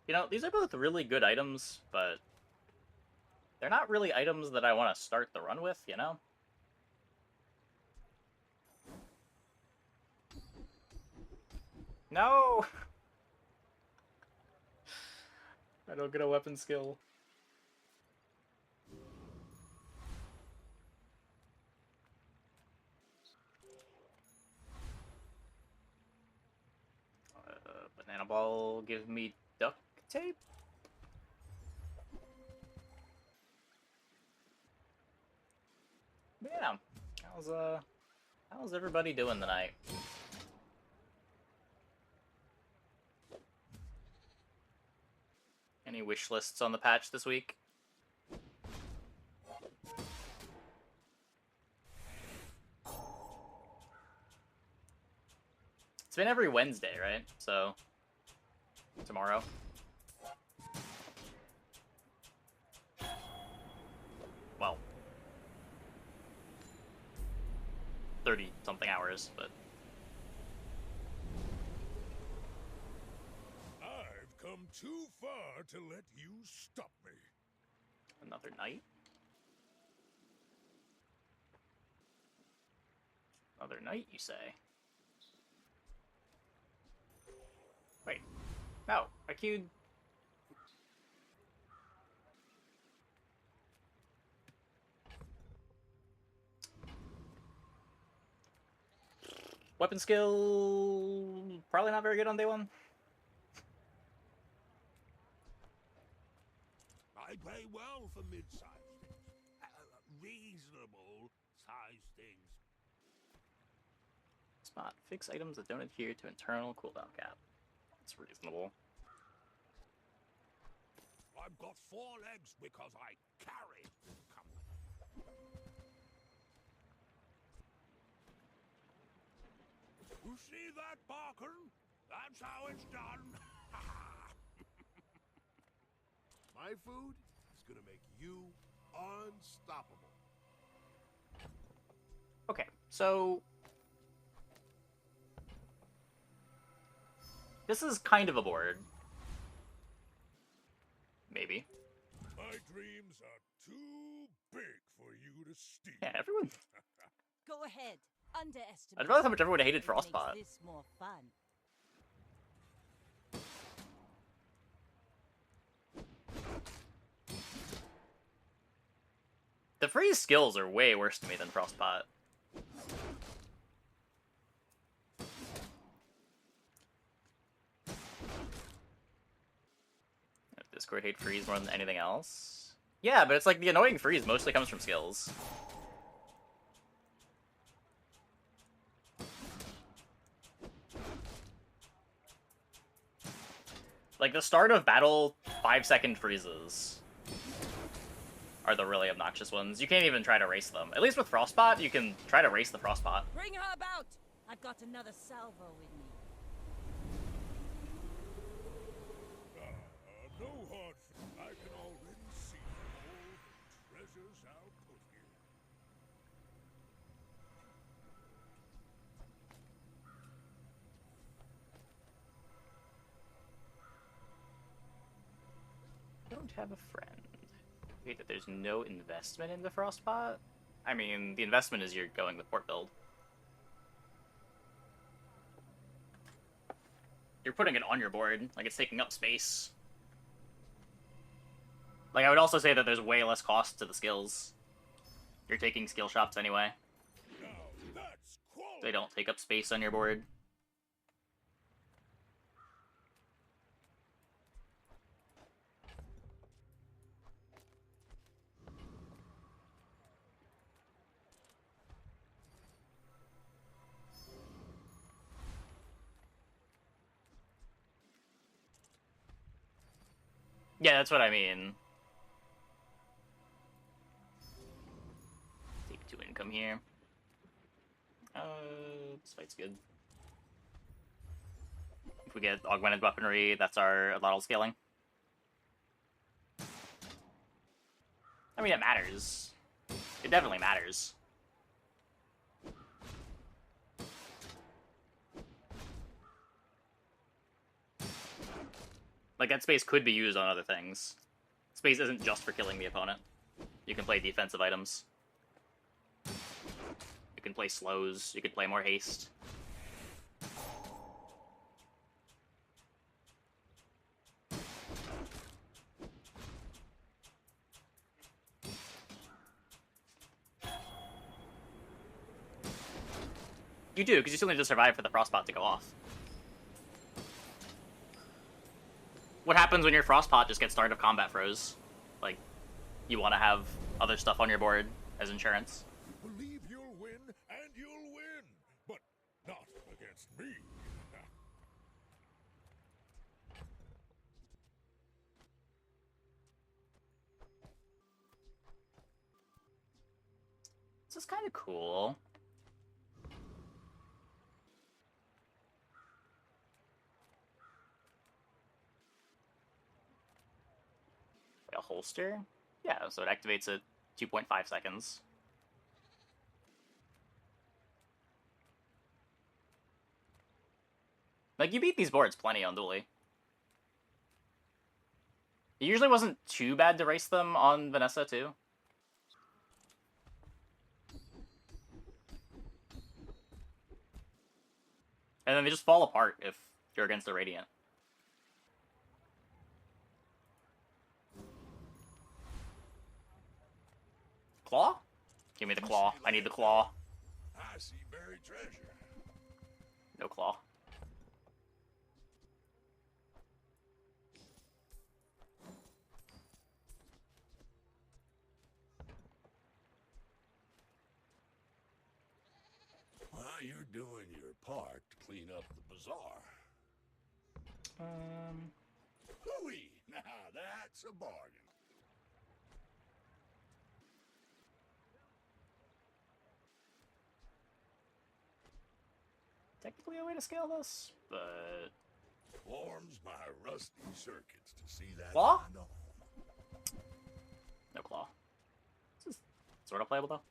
You know, these are both really good items, but they're not really items that I want to start the run with, you know? No! I don't get a weapon skill. Banana ball give me duct tape? But yeah. How's everybody doing tonight? Any wish lists on the patch this week? It's been every Wednesday, right? So, tomorrow. Well, 30-something hours, but... I've come too far to let you stop me. Another night? Another night, you say? Wait. No, I queued... Weapon skill... probably not very good on day one. I pay well for mid-sized things. Reasonable-sized things. Spot. Fix items that don't adhere to internal cooldown cap. That's reasonable. I've got 4 legs because I carry company. You see that, Barker? That's how it's done. My food is gonna make you unstoppable. Okay, so... this is kind of a board. Maybe. My dreams are too big for you to steal. Yeah, everyone... Go ahead. Underestimate. I'd realize how much everyone hated It makes Frostbot. this more fun. The freeze skills are way worse to me than Frostbot. Discord hate freeze more than anything else? Yeah, but it's like the annoying freeze mostly comes from skills. Like, the start of battle 5-second freezes are the really obnoxious ones. You can't even try to race them. At least with Frostbot, you can try to race the Frostbot. Bring her about! I've got another salvo with me. No hard feelings. I can already see all the treasures I'll put here. Don't have a friend. Wait, that there's no investment in the Frostbot? I mean, the investment is you're going the port build. You're putting it on your board, like it's taking up space. Like, I would also say that there's way less cost to the skills. You're taking skill shops anyway. Now that's quality. They don't take up space on your board. Yeah, that's what I mean. Take 2 income here. This fight's good. If we get augmented weaponry, that's our model scaling. I mean, it matters. It definitely matters. Like, that space could be used on other things. Space isn't just for killing the opponent. You can play defensive items. You can play slows. You could play more haste. You do, because you still need to survive for the Frostpot to go off. What happens when your Frostpot just gets start of combat froze? Like, you want to have other stuff on your board as insurance. Believe you'll win, and you'll win, but not against me. This is kind of cool. A holster? Yeah, so it activates at 2.5 seconds. Like, you beat these boards plenty on Dually. It usually wasn't too bad to race them on Vanessa, too. And then they just fall apart if you're against the Radiant. Claw? Give me the claw. I need the claw. I see buried treasure. No claw. Well, you're doing your part to clean up the bazaar. Hooey! Now that's a bargain. Technically a way to scale this, but... Warms my rusty circuits to see that. Claw? I know. No claw. This is sort of playable, though.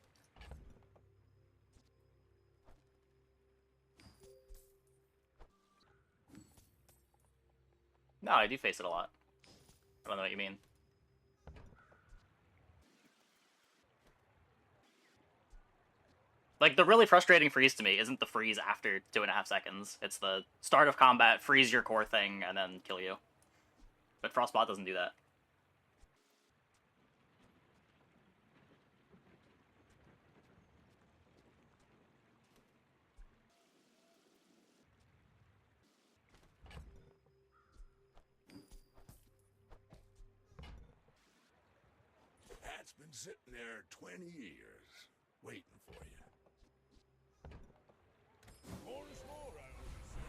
No, I do face it a lot. I don't know what you mean. Like, the really frustrating freeze to me isn't the freeze after 2.5 seconds. It's the start of combat, freeze your core thing, and then kill you. But Frostbot doesn't do that. That's been sitting there 20 years, waiting for you. More is more, I always say.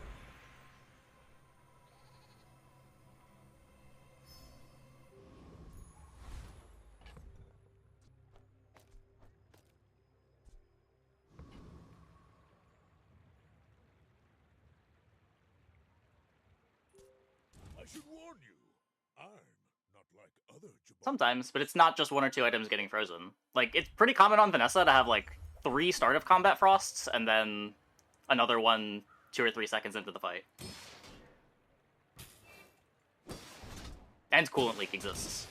I should warn you, I'm not like other Jabbar. Sometimes, but it's not just 1 or 2 items getting frozen. Like, it's pretty common on Vanessa to have, like, 3 start of combat frosts, and then another one 2 or 3 seconds into the fight. And Coolant Leak exists.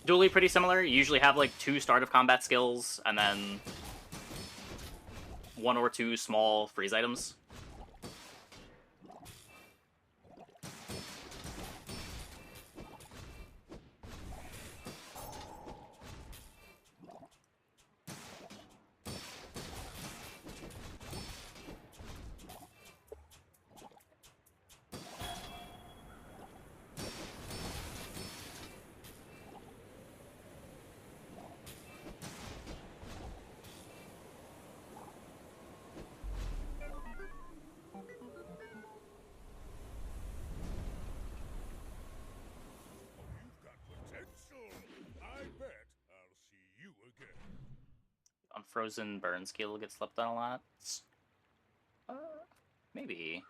Dually pretty similar. You usually have, like, 2 start of combat skills, and then 1 or 2 small freeze items. You've got potential. I bet I'll see you again. Unfrozen burn skill gets slept on a lot. Maybe.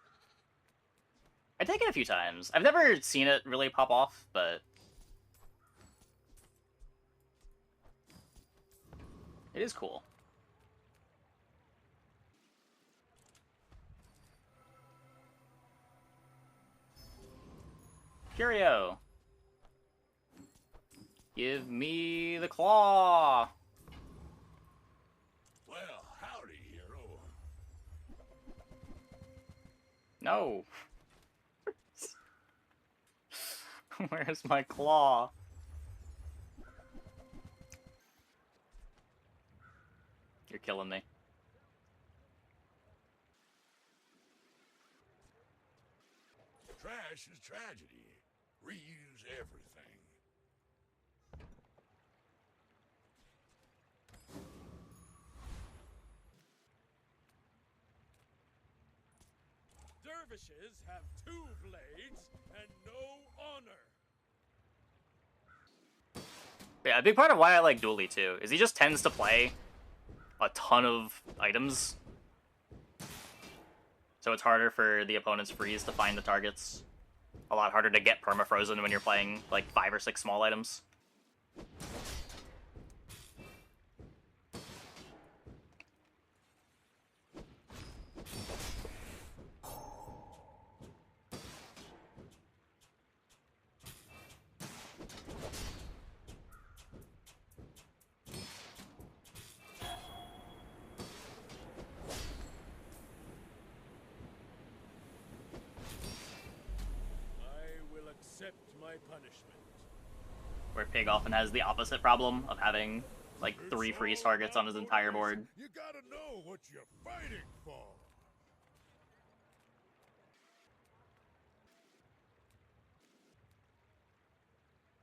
I take it a few times. I've never seen it really pop off, but it is cool. – Curio. Give me the claw. Well, howdy, hero. No. Where's my claw? You're killing me. Trash is tragedy. Reuse everything. Dervishes have 2 blades and no honor. Yeah, a big part of why I like Dooley too is he just tends to play a ton of items. So it's harder for the opponent's freeze to find the targets. A lot harder to get permafrozen when you're playing like 5 or 6 small items. I will accept my punishment. Where Pig often has the opposite problem of having like 3 freeze targets on his entire board. You gotta know what you're fighting for.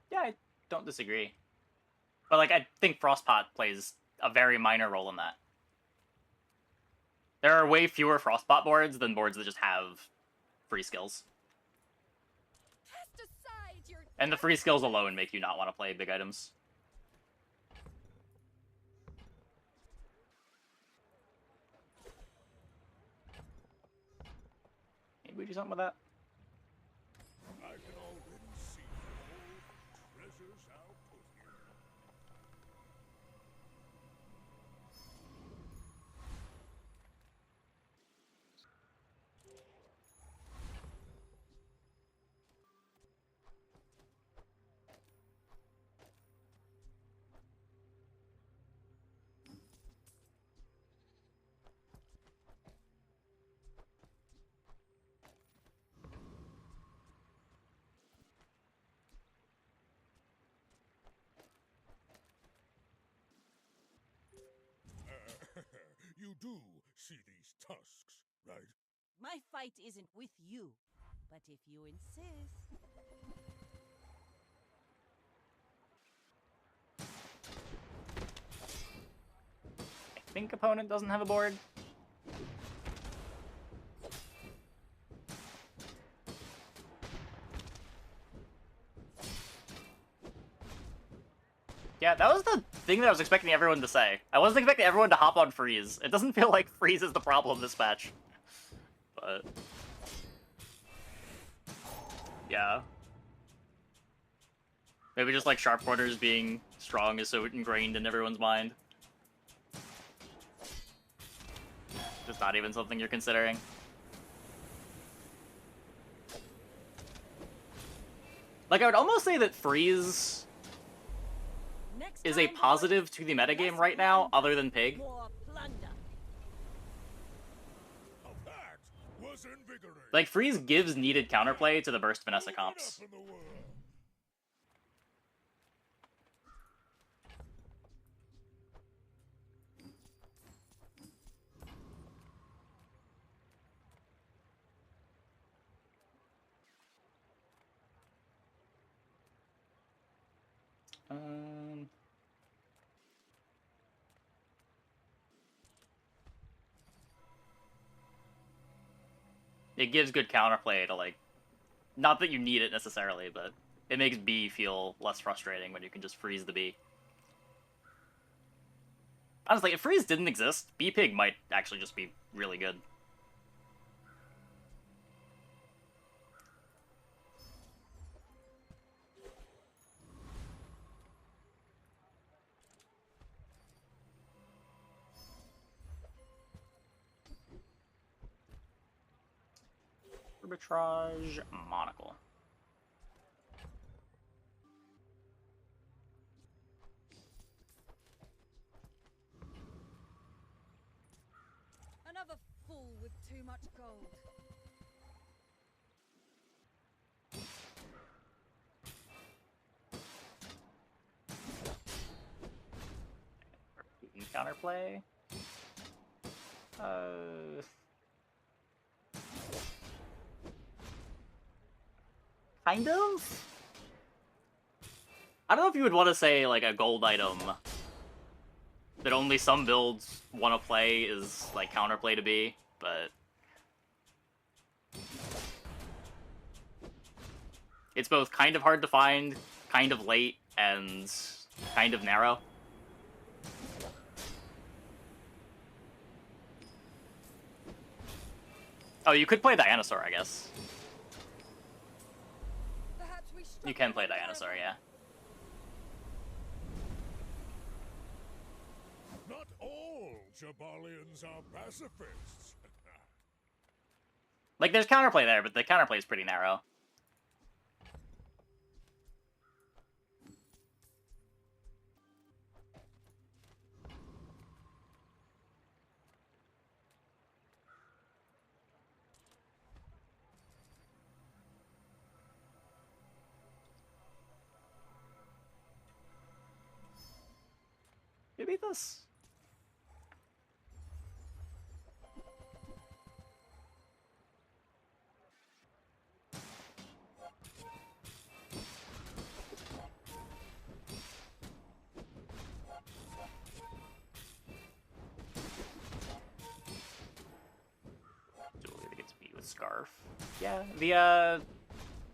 Yeah, I don't disagree. But like I think Frostpot plays a very minor role in that. There are way fewer Frostbot boards than boards that just have free skills. Cast aside your And the free skills alone make you not want to play big items. Maybe we do something with that? I can already see all the treasures I'll put here. You do see these tusks, right? My fight isn't with you, but if you insist. I think opponent doesn't have a board. Yeah, that was the thing that I was expecting everyone to say. I wasn't expecting everyone to hop on freeze. It doesn't feel like freeze is the problem this match. But yeah. Maybe just like sharp corners being strong is so ingrained in everyone's mind. Just not even something you're considering. Like, I would almost say that freeze Next is a time, positive boys, to the metagame less right now, plunder, other than Pig. more plunder. Now that was invigorating. Like, freeze gives needed counterplay to the burst Vanessa Moving comps. up in the world. Um, it gives good counterplay to, like, not that you need it necessarily, but it makes B feel less frustrating when you can just freeze the B. Honestly, if freeze didn't exist, B Pig might actually just be really good. Arbitrage Monocle. much gold. Counterplay. Kind of? I don't know if you would want to say, like, a gold item that only some builds want to play is, like, counterplay to be, but... It's both kind of hard to find, kind of late, and kind of narrow. Oh, you could play Dinosaur, I guess. You can play Dinosaur, yeah. Not all Jabalians are pacifists. Like, there's counterplay there, but the counterplay is pretty narrow. You beat this? Julia gets beat with Scarf. Yeah, the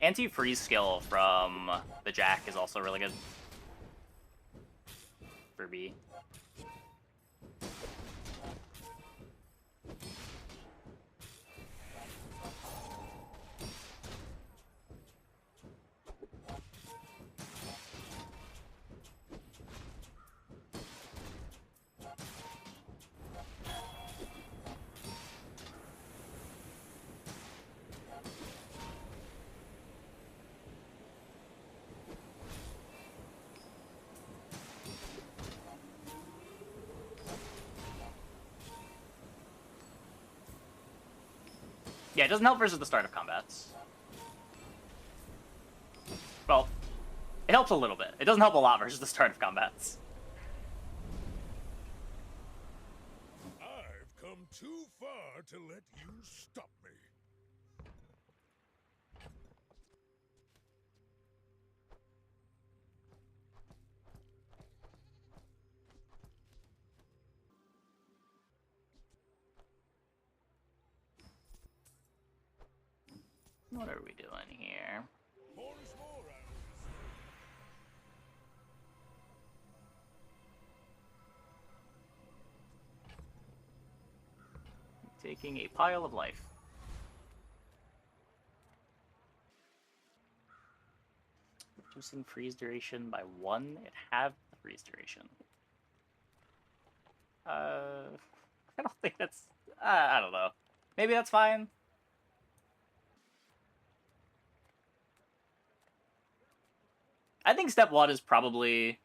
anti-freeze skill from the Jack is also really good. For B. Yeah, it doesn't help versus the start of combats. Well, it helps a little bit. It doesn't help a lot versus the start of combats. I've come too far to let you stop me. What are we doing here? More is more, Taking a pile of life. Reducing freeze duration by 1. It have the freeze duration. I don't think that's... I don't know. Maybe that's fine. I think step 1 is probably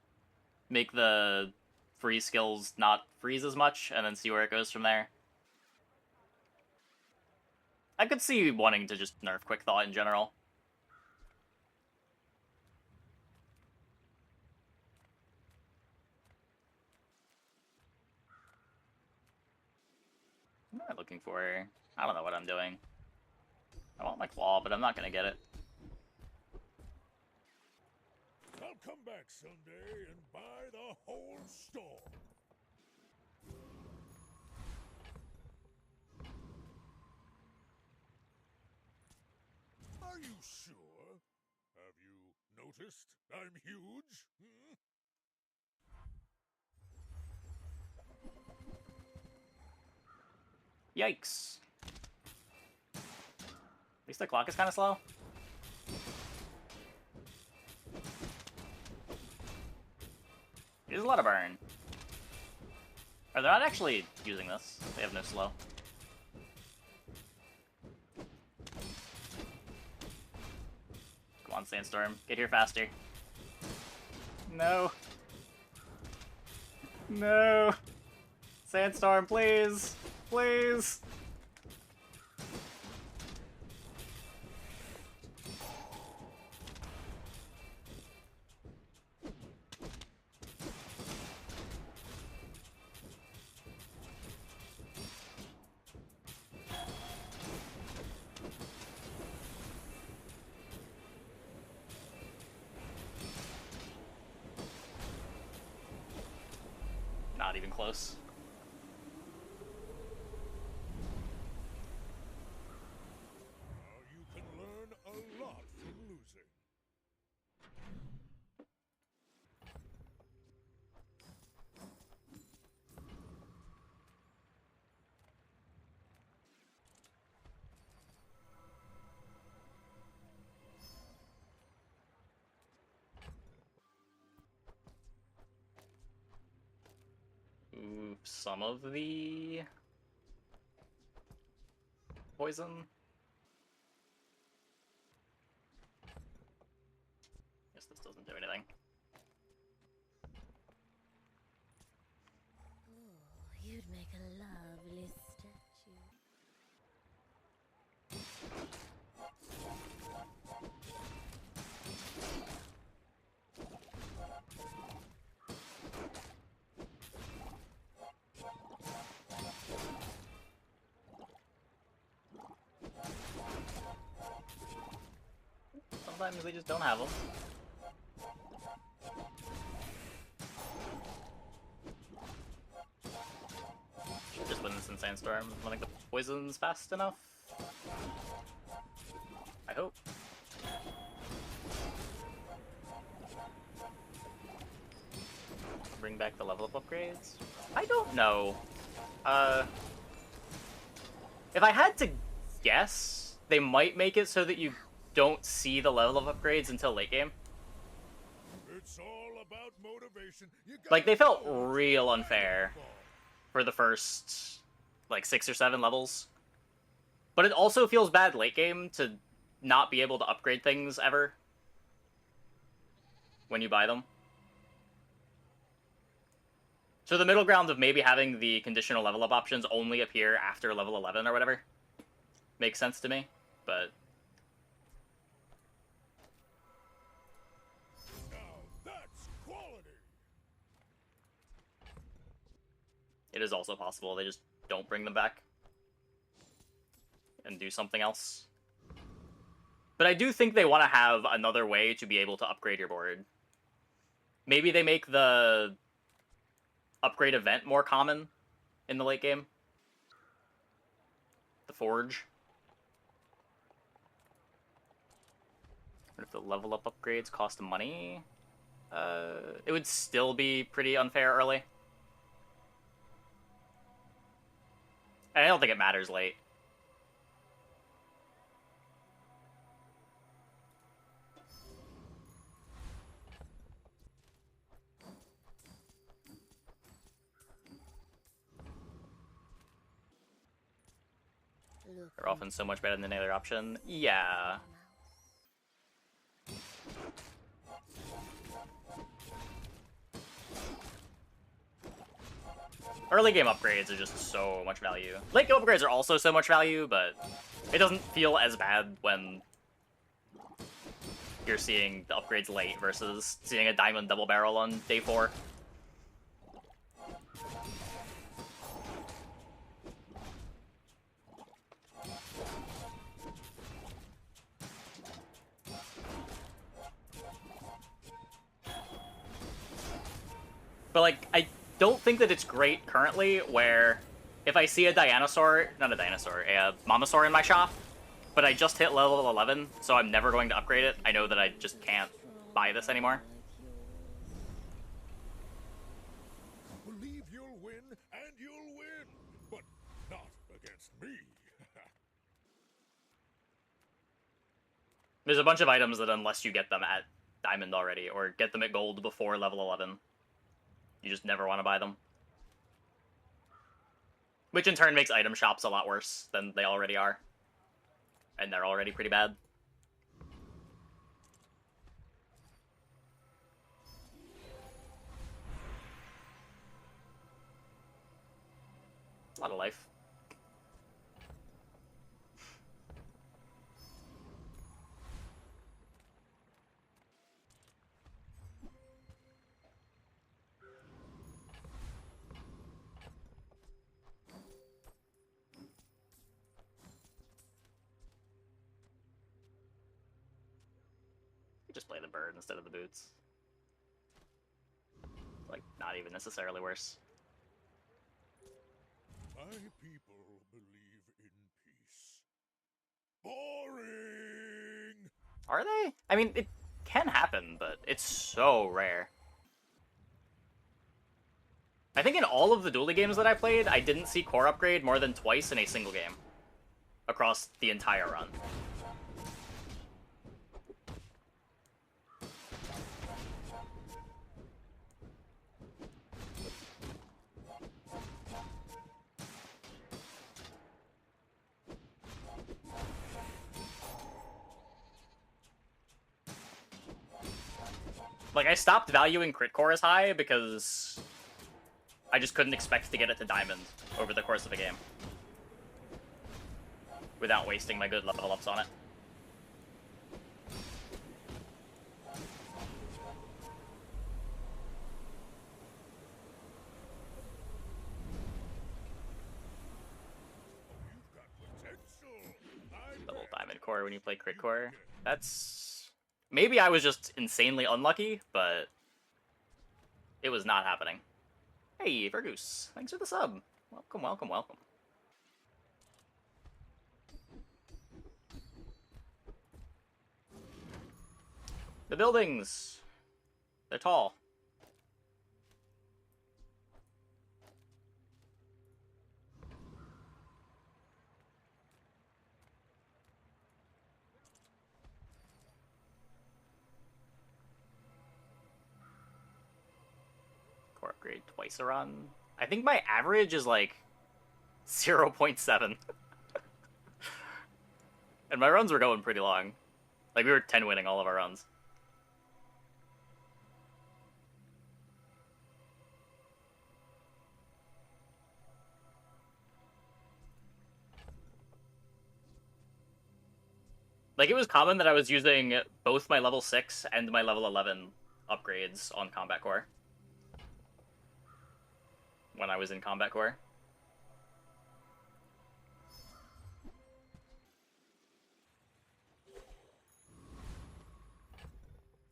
make the freeze skills not freeze as much, and then see where it goes from there. I could see wanting to just nerf Quick Thought in general. What am I looking for? I don't know what I'm doing. I want my claw, but I'm not gonna get it. I'll come back someday and buy the whole store. Are you sure? Have you noticed I'm huge? Hmm? Yikes. At least the clock is kind of slow. There's a lot of burn. Or they're not actually using this. They have no slow. Come on, Sandstorm. Get here faster. No. No. Sandstorm, please. Please. not even close. Now you can learn a lot from losing. Ooh, some of the poison. Guess this doesn't do anything. Oh, you'd make a lovely statue. Sometimes they just don't have them. Should just win this Insane Storm. I don't think the poison's fast enough. I hope. Bring back the level up upgrades? I don't know. If I had to guess, they might make it so that you don't see the level of upgrades until late game. It's all about motivation. You Like, they felt gotta know real what's unfair right. for the first, like, 6 or 7 levels. But it also feels bad late game to not be able to upgrade things ever when you buy them. So the middle ground of maybe having the conditional level up options only appear after level 11 or whatever makes sense to me, but Now that's quality. it is also possible they just don't bring them back and do something else. But I do think they want to have another way to be able to upgrade your board. Maybe they make the upgrade event more common in the late game. The Forge. If the level up upgrades cost money, it would still be pretty unfair early. And I don't think it matters late. Look They're often so much better than any other option. Yeah. Early game upgrades are just so much value. Late game upgrades are also so much value, but it doesn't feel as bad when you're seeing the upgrades late versus seeing a diamond double barrel on day 4. But, like, I don't think that it's great currently where if I see a Dinosaur, not a Dinosaur, a Mamasaur in my shop, but I just hit level 11, so I'm never going to upgrade it, I know that I just can't buy this anymore. Believe you'll win, and you'll win, but not against me. There's a bunch of items that unless you get them at Diamond already, or get them at Gold before level 11, you just never want to buy them. Which in turn makes item shops a lot worse than they already are. And they're already pretty bad. A lot of life. Just play the bird instead of the boots. Like, not even necessarily worse. My people believe in peace. Boring! Are they? I mean, it can happen, but it's so rare. I think in all of the dually games that I played, I didn't see core upgrade more than twice in a single game. Across the entire run. Like, I stopped valuing crit core as high because I just couldn't expect to get it to diamond over the course of a game. Without wasting my good level ups on it. You've got potential. I Double bet. diamond core when you play crit core. That's... Maybe I was just insanely unlucky, but it was not happening. Hey, Fergus, thanks for the sub. Welcome, welcome, welcome. The buildings! They're tall. Core upgrade twice a run. I think my average is like 0.7. And my runs were going pretty long. Like, we were 10 winning all of our runs. Like, it was common that I was using both my level 6 and my level 11 upgrades on Combat Core. When I was in Combat Core.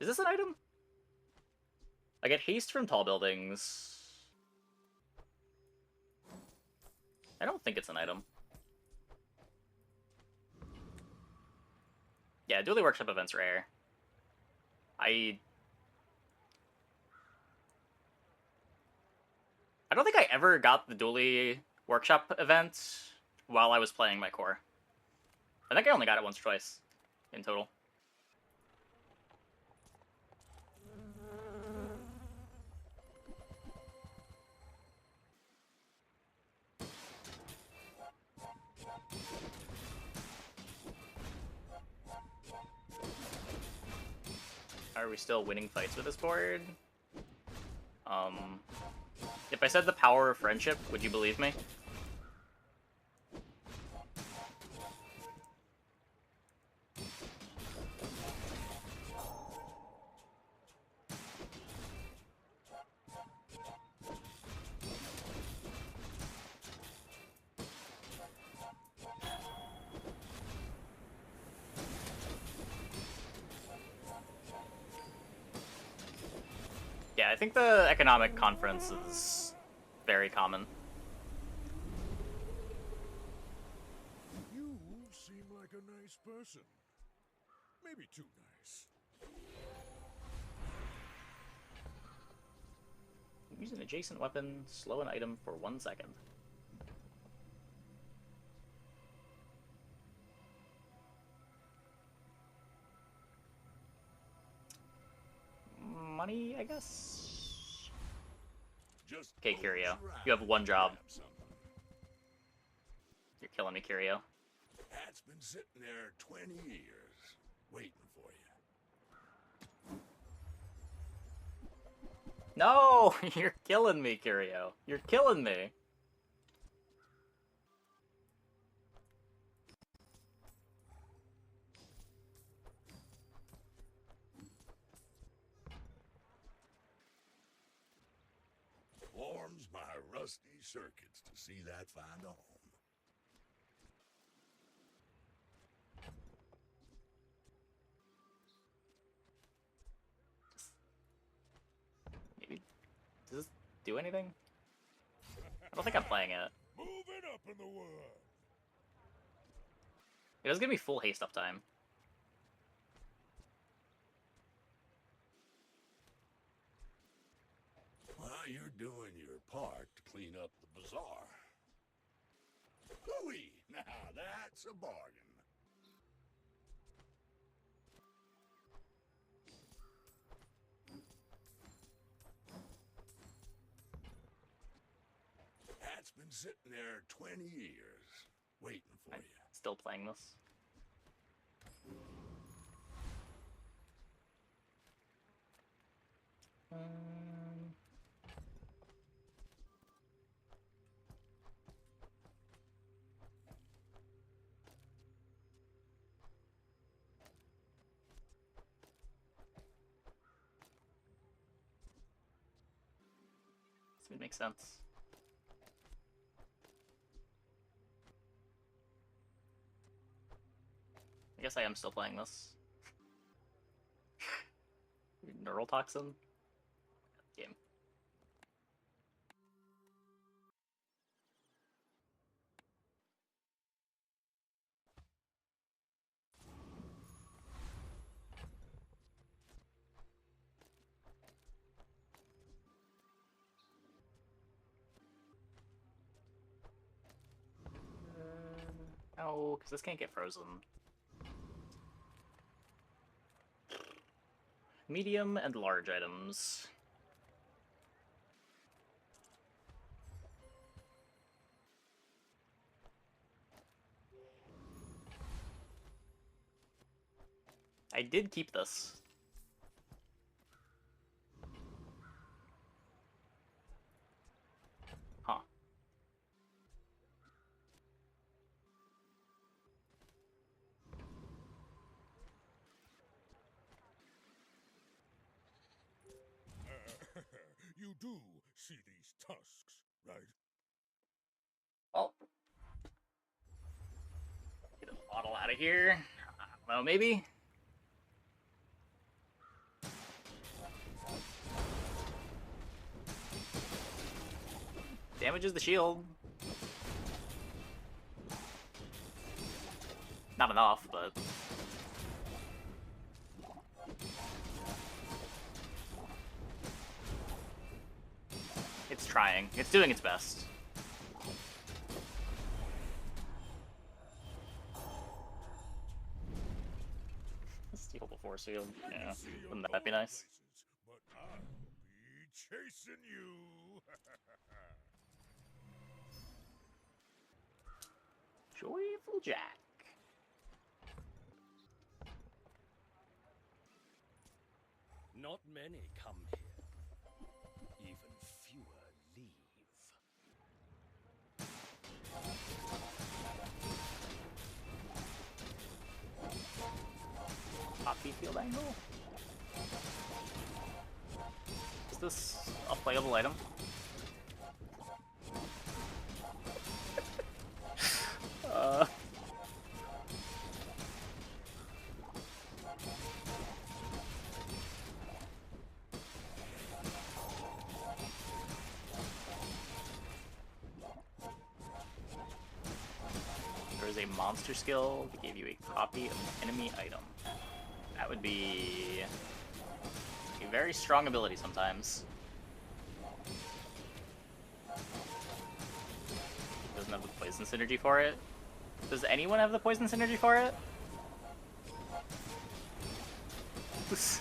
Is this an item? I get haste from tall buildings. I don't think it's an item. Yeah, dually workshop events rare. I don't think I ever got the dually workshop event while I was playing my core. I think I only got it once or twice in total. Are we still winning fights with this board? If I said the power of friendship, would you believe me? Yeah, I think the economic conference is very common. You seem like a nice person. Maybe too nice. Use an adjacent weapon, slow an item for 1 second. Money, I guess? Just Okay, close Curio. your You have eyes one and job. grab something. You're killing me, Curio. That's been sitting there 20 years, waiting for you. No! You're killing me, Curio. You're killing me. Warms my rusty circuits to see that find a home. Maybe... Does this do anything? I don't think I'm playing it. Moving in the world. It does give me full haste uptime. Well, you're doing your part to clean up the bazaar. Hooey! Now that's a bargain. That's been sitting there 20 years, waiting for I'm you. still playing this. This would make sense. I guess I am still playing this. Neural toxin? Game. No, because this can't get frozen. Medium and large items. I did keep this. Huh. You do see these tusks, right? Well. Get a bottle out of here. I don't know, maybe? Damages the shield. Not enough, but... It's trying. It's doing its best. Steal before shield. Yeah. Wouldn't that be nice? But I'll be chasing you. Joyful Jack. Not many come here. Even fewer leave. Poppy field angle? Is this a playable item? There is a monster skill that gave you a copy of an enemy item. That would be a very strong ability sometimes. Doesn't have the poison synergy for it. Does anyone have the poison synergy for it? Does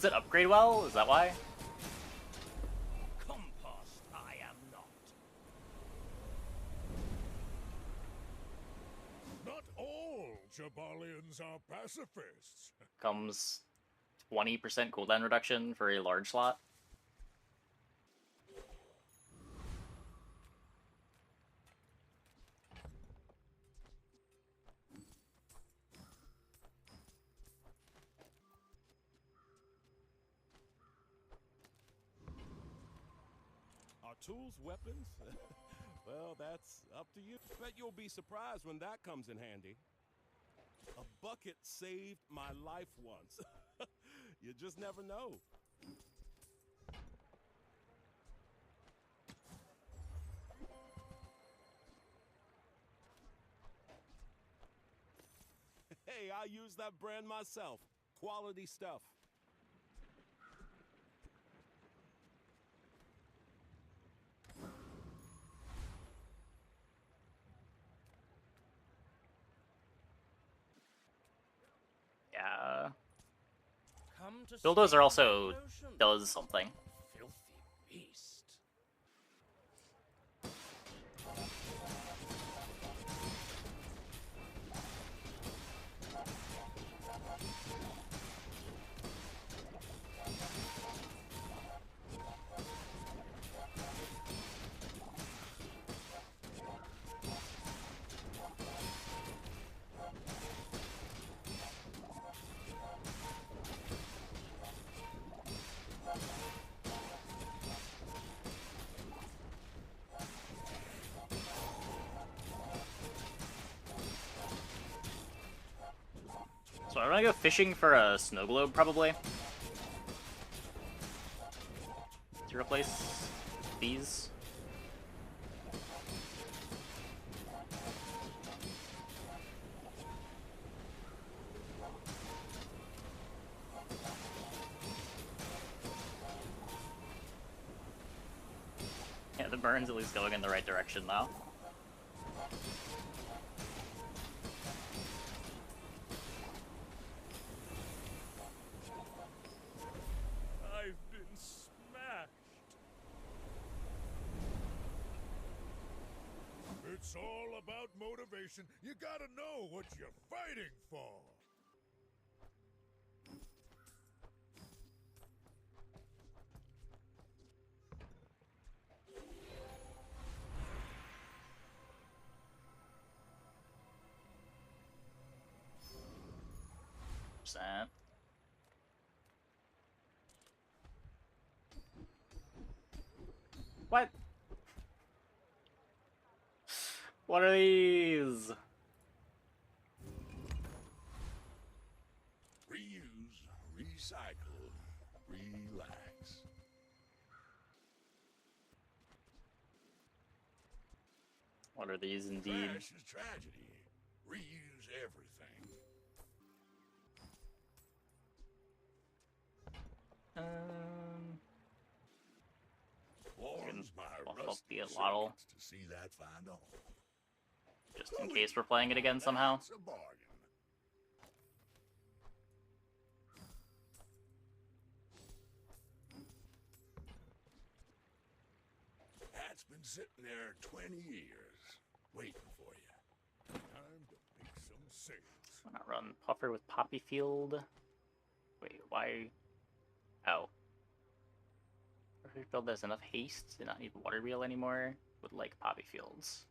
it upgrade well? Is that why? Compost I am not. Not all Jabalians are pacifists. Comes 20% cooldown reduction for a large slot. Are tools weapons? Well, that's up to you. Bet you'll be surprised when that comes in handy. A bucket saved my life once. You just never know. Hey, I use that brand myself. Quality stuff. Yeah. Come to Bulldozer steal also my potion, does something. filthy beast. So I'm gonna go fishing for a snow globe, probably. To replace these. Yeah, the burn's at least going in the right direction, though. I've been smashed. It's all about motivation. You gotta know what you're fighting for. Percent. What? What are these? Reuse, recycle, relax. What are these indeed? Trash is tragedy. Reuse everything. Warms my buff up rusty the Allotl. circuits to see that find on. Just in case we're playing it again somehow. That's a bargain. That's been sitting there 20 years, waiting for you. Time to make some sales. Why not run Puffer with Poppy Field? Wait, why? Oh. Poppy Field has enough haste to not need Water Wheel anymore. Would like Poppy Fields.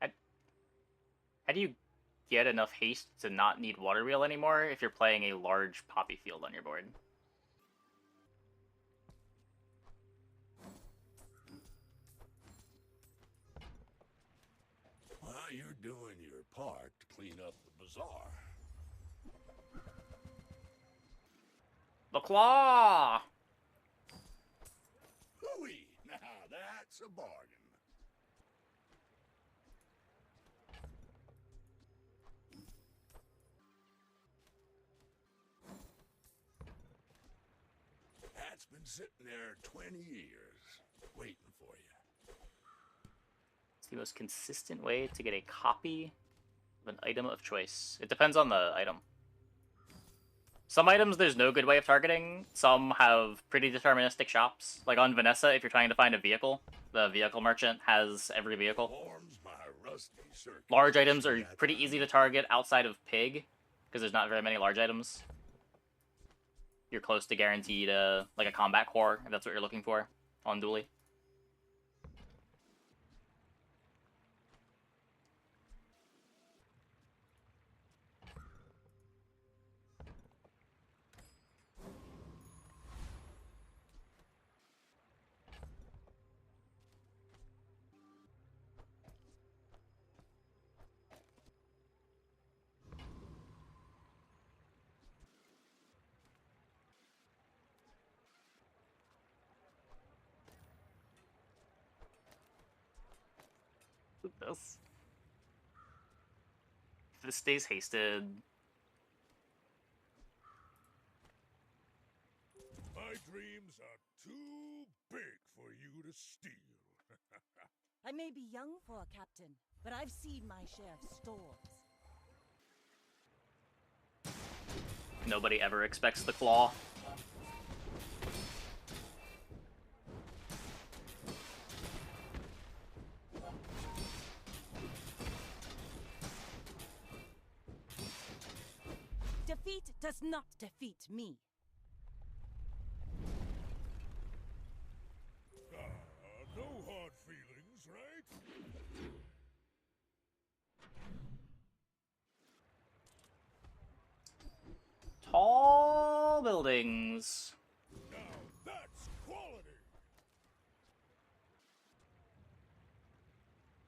How do you get enough haste to not need Water Wheel anymore if you're playing a large Poppy Field on your board? Well, you're doing your part to clean up the bazaar. The Claw! Hooey! Now that's a bargain. That's been sitting there 20 years, waiting for you. It's the most consistent way to get a copy of an item of choice. It depends on the item. Some items there's no good way of targeting. Some have pretty deterministic shops. Like on Vanessa, if you're trying to find a vehicle, the vehicle merchant has every vehicle. Warms my rusty circuit. Large items See are that pretty find easy to on. target outside of Pig, because there's not very many large items. You're close to guaranteed like a combat core, if that's what you're looking for on Dually. This. this stays hasted. My dreams are too big for you to steal. I may be young for a captain, but I've seen my share of storms. Nobody ever expects the claw. Defeat does not defeat me. No hard feelings, right? Tall buildings. Now that's quality.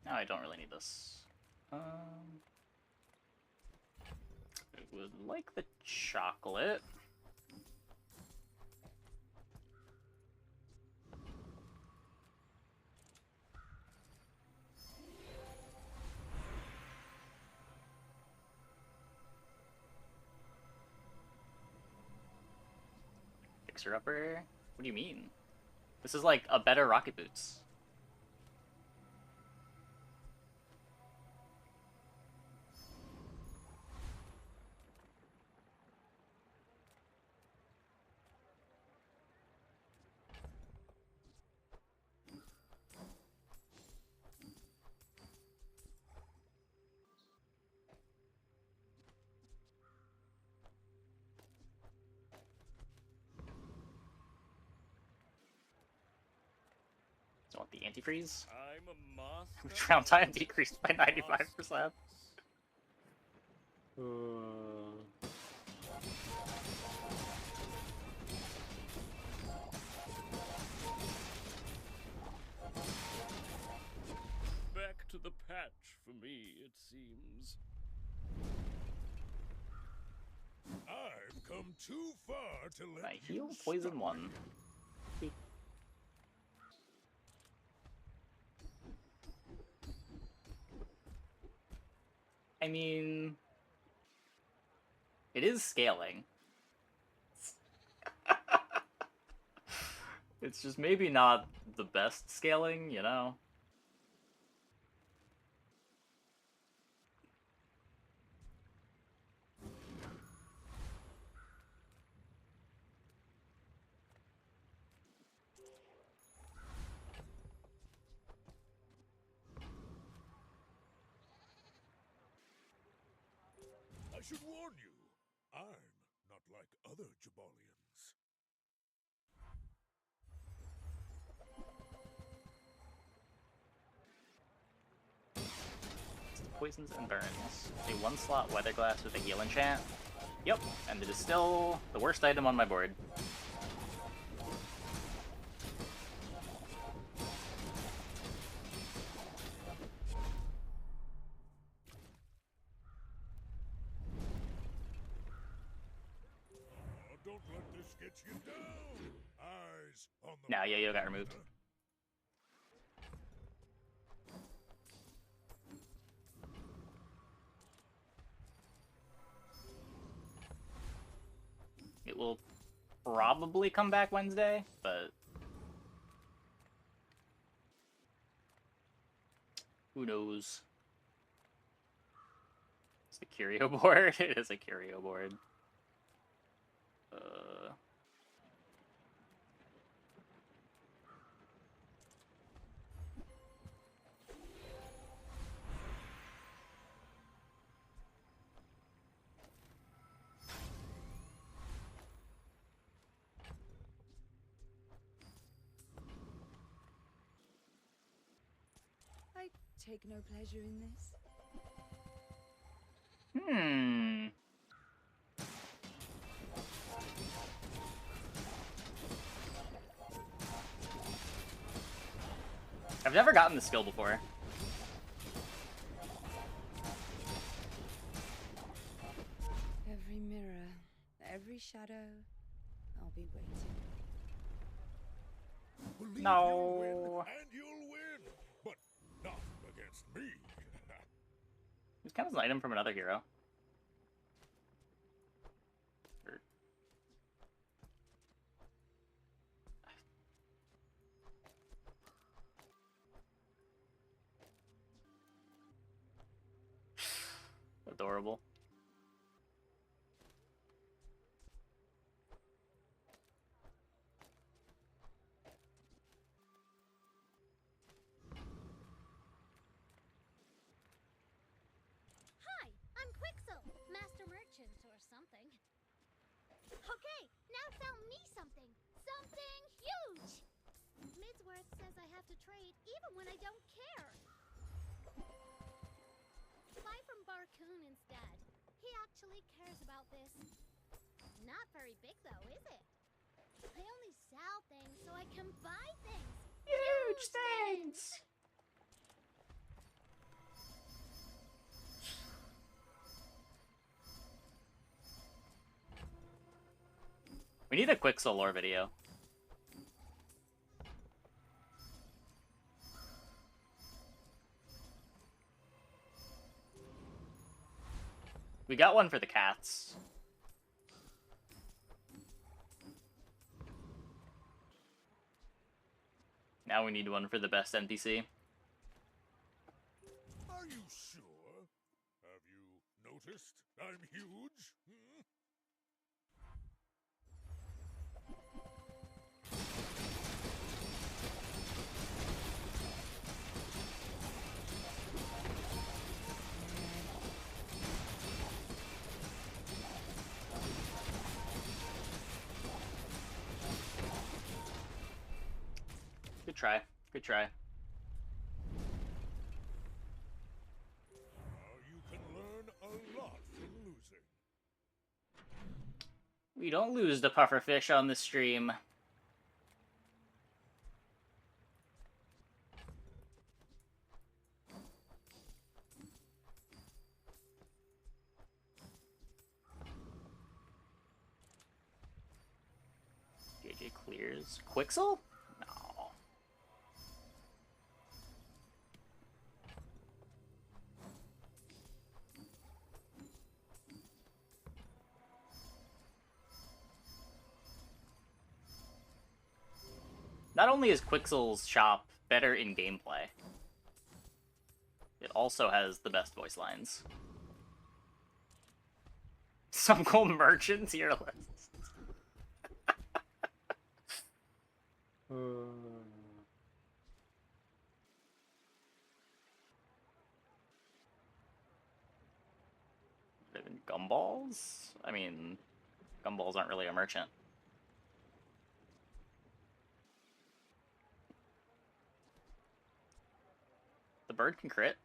No, I don't really need this. I would like the chocolate. Fixer-upper? What do you mean? This is like a better Rocket Boots. Do you want the antifreeze? I'm a master. Round time of decreased by 95%. Back to the patch for me, it seems. I've come too far to let I you heal poison stop. 1. I mean, it is scaling. It's just maybe not the best scaling, you know? I should warn you, I'm not like other Jabalians. Poisons and burns. A 1-slot weather glass with a heal enchant. Yep, and it is still the worst item on my board. Oh, don't let this get you down. Eyes on the Nah, Yo-Yo got removed. It will probably come back Wednesday, but who knows? It's the curio board. It is a curio board. I take no pleasure in this. I've never gotten the skill before. Every mirror, every shadow, I'll be waiting. Believe No. You'll win, and you'll win, but not against me. This counts as an item from another hero. Or... Adorable. Hi, I'm Quixel, Master Merchant or something. Okay, now sell me something. Something huge! Midsworth says I have to trade even when I don't care. Buy from Barcoon instead. He actually cares about this. Not very big though, is it? I only sell things so I can buy things. Huge things! We need a Quixel lore video. We got one for the cats. Now we need one for the best NPC. Are you sure? Have you noticed I'm huge? Hmm? Good try. Good try. You can learn a lot from losing. We don't lose to pufferfish on this stream. JJ clears. Quixel? No. Not only is Quixel's shop better in gameplay, it also has the best voice lines. Some cool merchant tier lists. Even gumballs? I mean, gumballs aren't really a merchant. The bird can crit.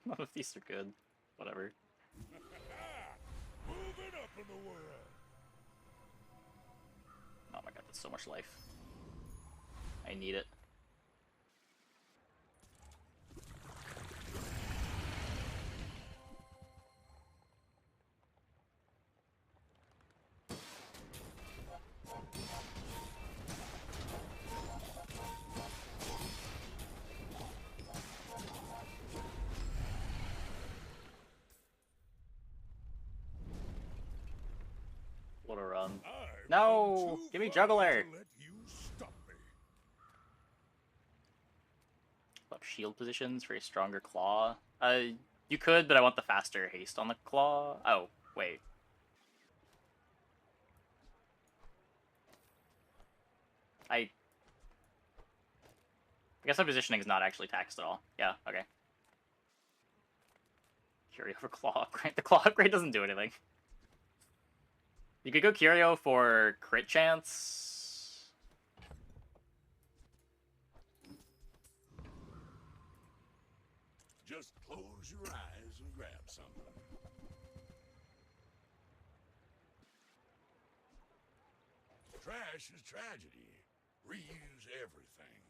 None of these are good. Whatever. Moving up in the world. Oh my god, that's so much life. I need it. What a run. I've No! come too Give me far Juggler! to let you stop me. Up shield positions for a stronger claw. You could, but I want the faster haste on the claw. Oh, wait. I guess my positioning is not actually taxed at all. Yeah, okay. Curio for claw upgrade. The claw upgrade doesn't do anything. You could go Curio for crit chance. Just close your eyes and grab something. Trash is tragedy. Reuse everything.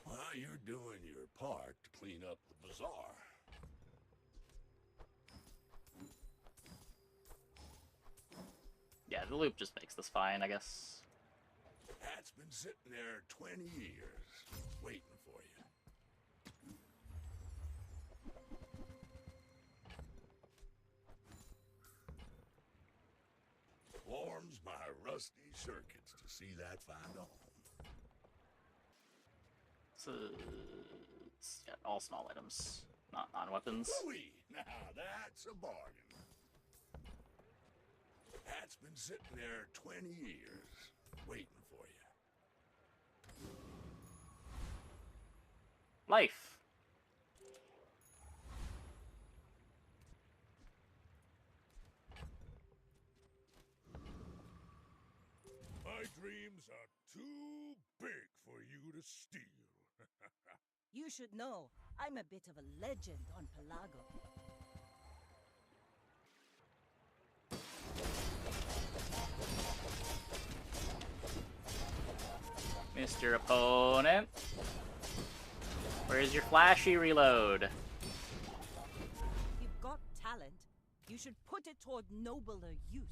While you're doing your part to clean up the bazaar. Yeah, the loop just makes this fine, I guess. Hat's been sitting there 20 years, waiting for you. my rusty circuits to see that find a home. So it's got all small items, not non-weapons. Louis, now that's a bargain. That's been sitting there 20 years, waiting for you. Life. My dreams are too big for you to steal. You should know, I'm a bit of a legend on Pelago. Mr. Opponent. Where's your flashy reload? You've got talent. You should put it toward nobler use.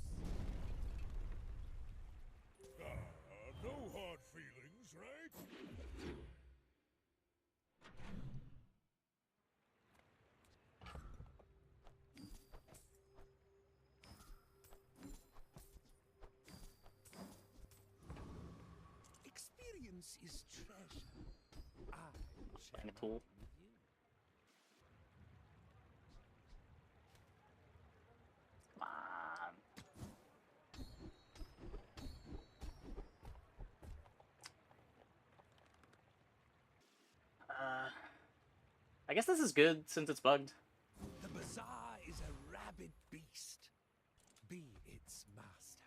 No hard feelings, right? Experience is treasure. I shall Find a tool. with you. Come on. I guess this is good since it's bugged. The Bazaar is a rabid beast. Be its master.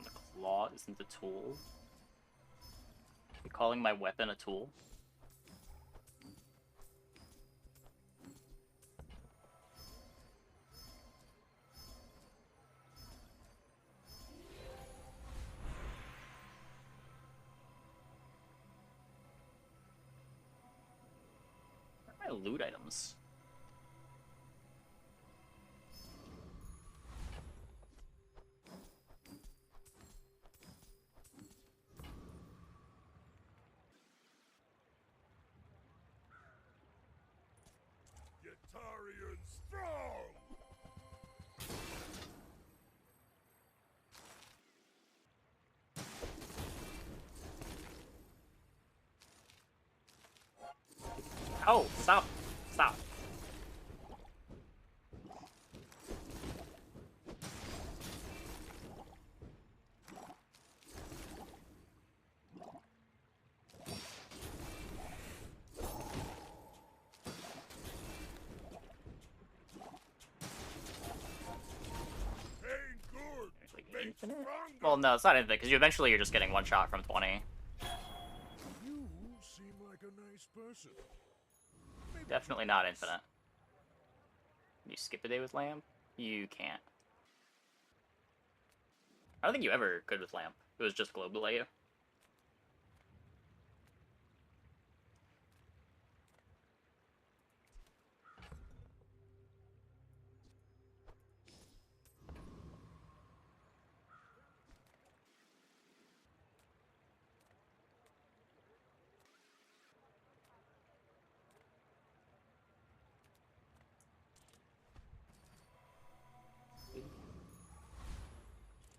The claw isn't a tool. You calling my weapon a tool? Where are my loot items? Yetarian strong! Oh, stop! Stop. Ain't good! There's like Makes infinite? stronger! Well, no, it's not infinite, because eventually you're just getting one shot from 20. You seem like a nice person. Maybe Definitely not infinite. Can you skip a day with Lamp? You can't. I don't think you ever could with Lamp. It was just globe delay you.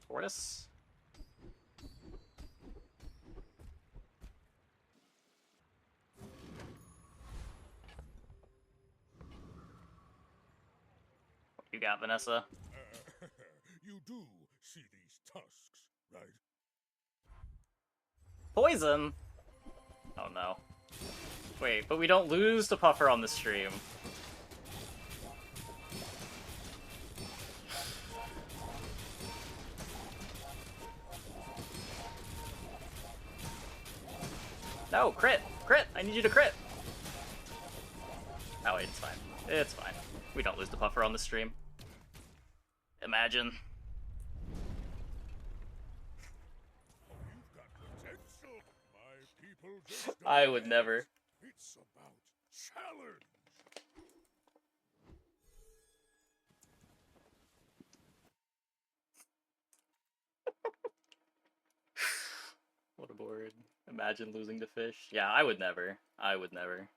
Tortoise? What you got, Vanessa? you do see these tusks, right? Poison? Oh no. Wait, but we don't lose to Puffer on the stream. No, crit! Crit! I need you to crit! Oh wait, it's fine. It's fine. We don't lose to Puffer on the stream. Imagine. You've got potential. My people just don't I would get never. it. It's about challenge. What a board. Imagine losing to fish. Yeah, I would never. I would never.